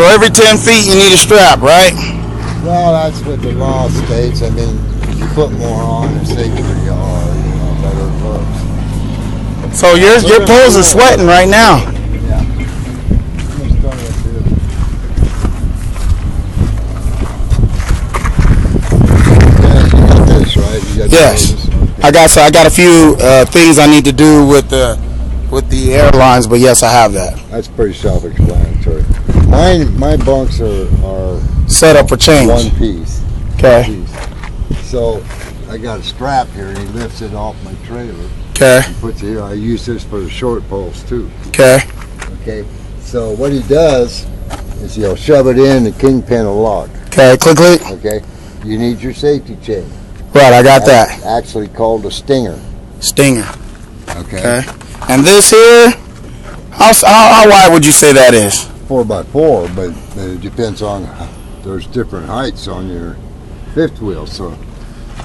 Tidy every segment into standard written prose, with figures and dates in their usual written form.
So every 10 feet you need a strap, right? Well, that's what the law states. I mean, you put more on, the safer you are, better it looks. So your poles are sweating right now. Yeah. You got this, right? You got yes. Okay. I got a few things I need to do with the airlines, but yes, I have that. That's pretty self-explanatory. My bunks are set up for change. One piece. Okay. So I got a strap here, and he lifts it off my trailer. Okay. He puts it here. I use this for the short poles too. Okay. Okay. So what he does is he'll shove it in, the kingpin will lock. Okay. Click, click. Okay. You need your safety chain. Right. I got that. Actually called a stinger. Stinger. Okay. And this here, how wide would you say that is? 4x4, but it depends on. There's different heights on your fifth wheel, so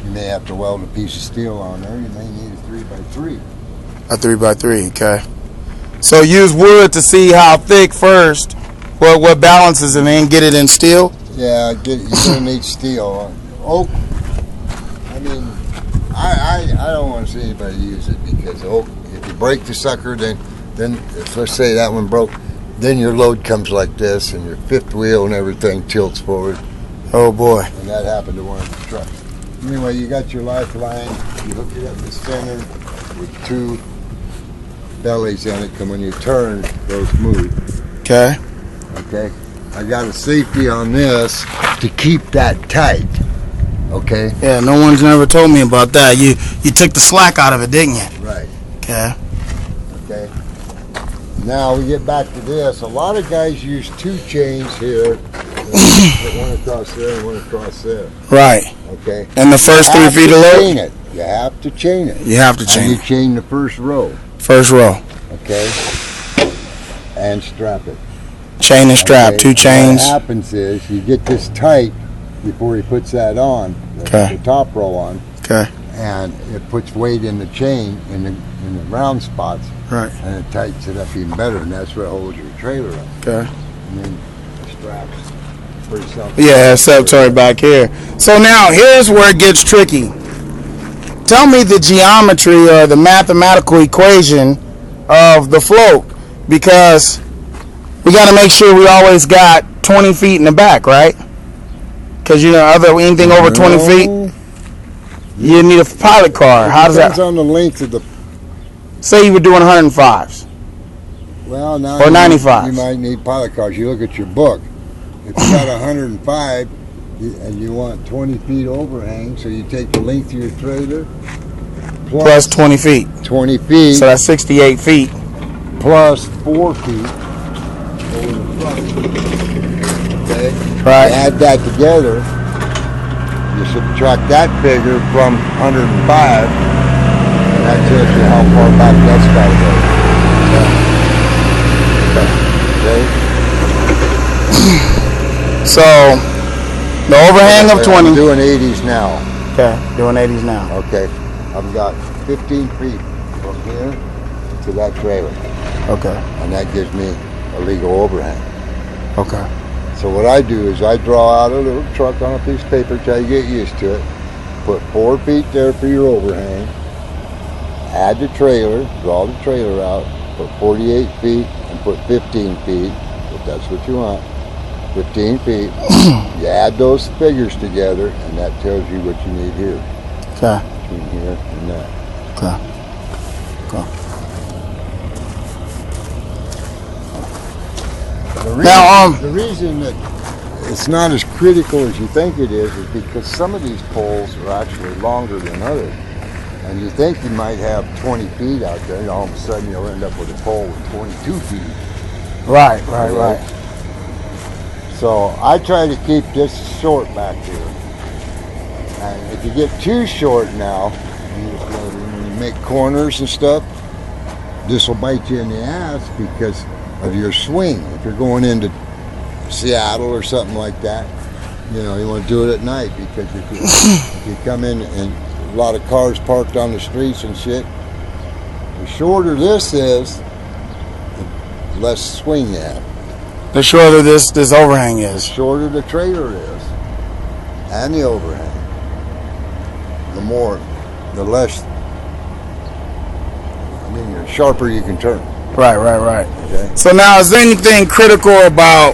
you may have to weld a piece of steel on there. You may need a 3x3. A 3x3, okay. So use wood to see how thick first, what balances, and then get it in steel? Yeah, you're going to need steel. Oak, I mean, I don't want to see anybody use it because oak, if you break the sucker, then if, let's say that one broke, then your load comes like this, and your fifth wheel and everything tilts forward. Oh boy! And that happened to one of the trucks. Anyway, you got your lifeline. You hook it up the center with two bellies in it. And when you turn, those move. Okay. Okay. I got a safety on this to keep that tight. Okay. Yeah. No one's never told me about that. You took the slack out of it, didn't you? Right. Okay. Okay. Now we get back to this. A lot of guys use two chains here. One across there and one across there. Right. Okay. And the first 3 feet of load? You have to chain it. You have to chain it. And you chain the first row. First row. Okay. And strap it. Chain and strap, okay. 2 chains. What happens is you get this tight before he puts that on, the top row on. Okay. And it puts weight in the chain in the round spots. Right. And it tightens it up even better, and that's what holds your trailer up. Okay. And then the straps pretty self. Yeah, self-torque back here. So now here's where it gets tricky. Tell me the geometry or the mathematical equation of the float, because we got to make sure we always got 20 feet in the back, right? Because anything over 20 feet, you need a pilot car. How does that? Depends on the length of the. Say you were doing 105s. Well, now or 95s. You might need pilot cars. You look at your book. If you got 105 and you want 20 feet overhang, so you take the length of your trailer plus 20 feet. 20 feet. So that's 68 feet. Plus 4 feet over the front. Okay. Right. Add that together. You subtract that figure from 105, and that tells you how far back that's got to go. Okay. So the overhang of 20. I'm doing 80s now. Okay, doing 80s now. Okay, I've got 15 feet from here to that trailer. Okay. And that gives me a legal overhang. Okay. So what I do is I draw out a little truck on a piece of paper till you get used to it. Put 4 feet there for your overhang. Add the trailer, draw the trailer out, put 48 feet and put 15 feet, if that's what you want. 15 feet. You add those figures together and that tells you what you need here. Okay. Between here and that. Okay. The reason that it's not as critical as you think it is because some of these poles are actually longer than others. And you think you might have 20 feet out there, and all of a sudden you'll end up with a pole with 22 feet. Right. So I try to keep this short back here. And if you get too short now, when you make corners and stuff, this will bite you in the ass because of your swing. If you're going into Seattle or something like that, you want to do it at night because if you come in and a lot of cars parked on the streets and shit, the shorter this is, the less swing you have. The shorter this overhang The is. shorter the trailer is, and the overhang, the less. I mean, the sharper you can turn. Right. Okay. So now, is there anything critical about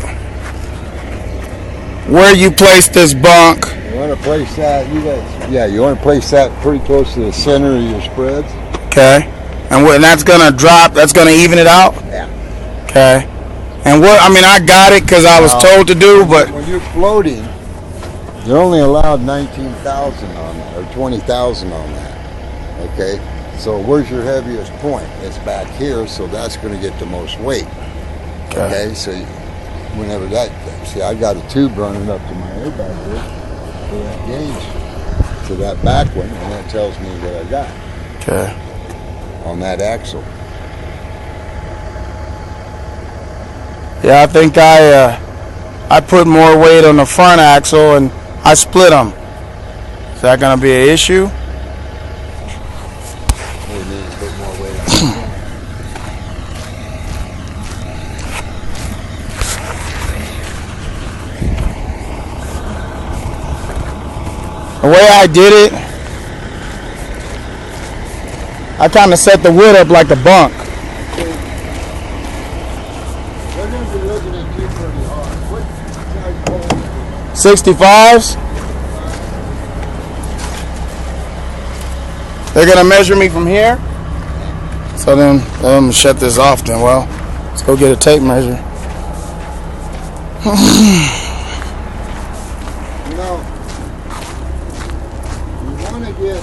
where you place this bunk? You want to place that. You want to place that pretty close to the center of your spreads. Okay. And that's gonna drop. That's gonna even it out. Yeah. Okay. And what? I mean, I got it because I was told to do, but when you're floating, you're only allowed 19,000 on that, or 20,000 on that. Okay. So where's your heaviest point? It's back here, so that's going to get the most weight. Okay. So whenever see, I got a tube running up to my air back here for that gauge to that back one, and that tells me what I got. Okay. On that axle. Yeah, I think I put more weight on the front axle and I split them. Is that gonna be an issue? We need to put more weight on The way I did it, I kind of set the wood up like a bunk. We're going to be looking at 230 hard. What size pole? 65s. They're gonna measure me from here. So then I'm gonna shut this off then. Well, let's go get a tape measure. You know, you want to get,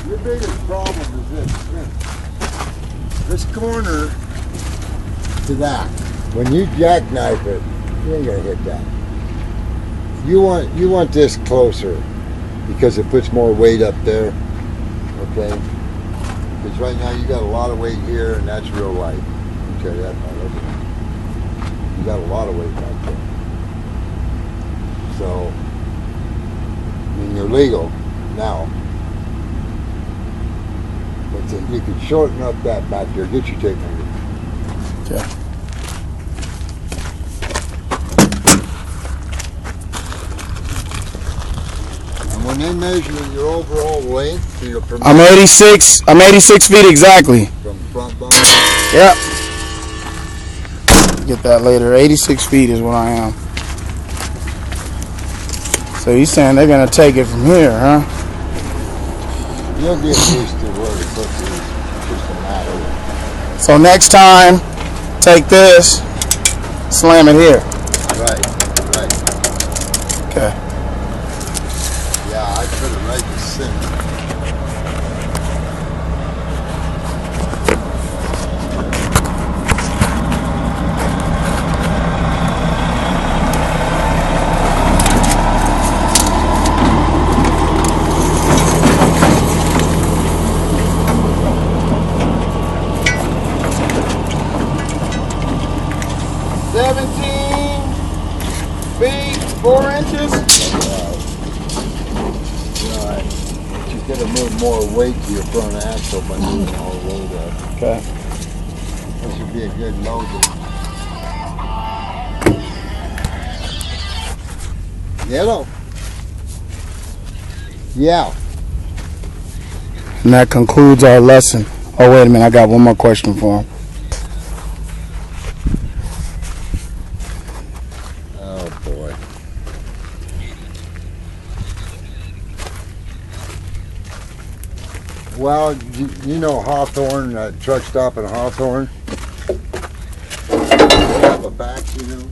your biggest problem is this corner to that. When you jackknife it, you ain't gonna hit that. You want this closer because it puts more weight up there. Okay? Because right now you got a lot of weight here and that's real light. Okay, that you got a lot of weight back there. So, I mean, you're legal now. But you could shorten up that back there. Get your tape measure. Okay. And when they measure your overall length, your permit I'm 86 feet exactly. from front bump, Yep. Get that later. 86 feet is what I am. So he's saying they're gonna take it from here, huh? you'll get used to where to put these. Just a matter of. So next time, take this, slam it here. Right. Okay. Yeah, I put it right in the center. Feet, 4 inches. Right. You gotta move more weight to your front axle by moving all the load up. Okay. This would be a good load. Yellow. Yeah. And that concludes our lesson. Oh, wait a minute. I got one more question for him. Oh boy. Well, you know Hawthorne, truck stop in Hawthorne? They have a back, you know.